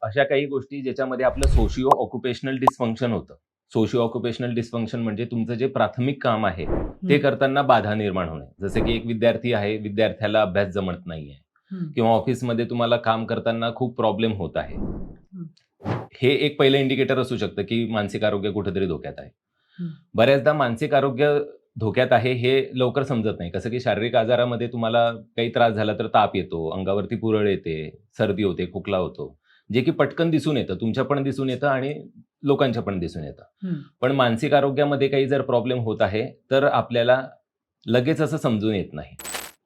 अशा काही गोष्टी ज्याच्यामध्ये आपलं सोशिओ ऑक्युपेशनल डिस्फंक्शन होतं. सोशिओ ऑक्युपेशनल डिस्फंक्शन म्हणजे तुमचं जे प्राथमिक काम आहे, ते हं, करताना बाधा निर्माण होणे. जसं की एक विद्यार्थी आहे, विद्यार्थ्याला अभ्यास जमत नाहीये हं, किंवा ऑफिसमध्ये तुम्हाला काम करताना खूप प्रॉब्लेम होत आहे. हं, हे एक पहिलं इंडिकेटर असू शकतं, की मानसिक आरोग्य कुठेतरी धोक्यात आहे. हं, बऱ्याचदा मानसिक आरोग्य धोक्यात आहे हे लवकर समजत नाही. कसं की शारीरिक आजारामध्ये तुम्हाला काही त्रास झाला तर ताप येतो, अंगावरती पुरळ येते, सर्दी होते, खोकला होतो. जे की पटकन दिसून येतं. तुमच्या पण दिसून येतं आणि लोकांच्या पण दिसून येतं. हं, पण मानसिक आरोग्यामध्ये काही जर प्रॉब्लेम होत आहे, तर आपल्याला लगेच असं समजून येत नाही.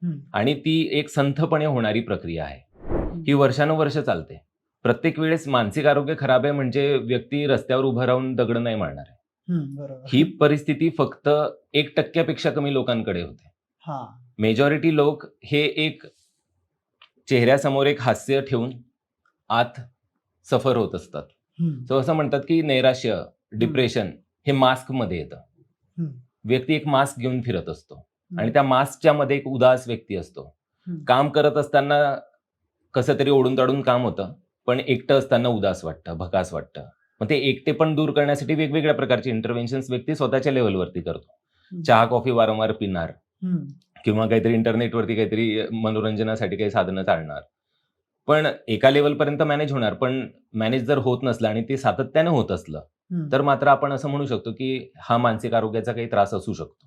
हं, आणि ती एक संथपणे होणारी प्रक्रिया आहे. हं, ही वर्षानुवर्ष चालते. प्रत्येक वेळेस मानसिक आरोग्य खराब आहे म्हणजे व्यक्ती रस्त्यावर उभं राहून दगड नाही मारणार आहे. हं, बरोबर. ही परिस्थिती फक्त 1% पेक्षा कमी लोकांकडे होते. हां. मेजॉरिटी लोक हे एक चेहऱ्यासमोर एक हास्य ठेवून आत सफर होत असतात. हं, सो असं म्हणतात, की नैराश्य, हं, डिप्रेशन हे मास्कमध्ये येतं. हं, व्यक्ती एक मास्क घेऊन फिरत असतो आणि हं, त्या मास्कच्या मध्ये एक उदास व्यक्ती असतो. हं, काम करत असताना कसं तरी ओढून-ताडून काम होतं, पण एकटं असताना उदास वाटतं, भकास वाटतं. मग ते एकटेपण दूर करण्यासाठी वेगवेगळ्या प्रकारचे इंटरव्हेन्शन्स व्यक्ती स्वतःच्या लेव्हलवरती करतो. हं, चहा, कॉफी वारंवार पिणार हं, किंवा काहीतरी इंटरनेटवरती काहीतरी मनोरंजनासाठी काही साधनं चालणार. पण एका लेव्हलपर्यंत मॅनेज होणार, पण मॅनेज जर होत नसलं आणि ते सातत्यानं होत असलं, हं. तर मात्र आपण असं म्हणू शकतो, की हा मानसिक आरोग्याचा काही त्रास असू शकतो.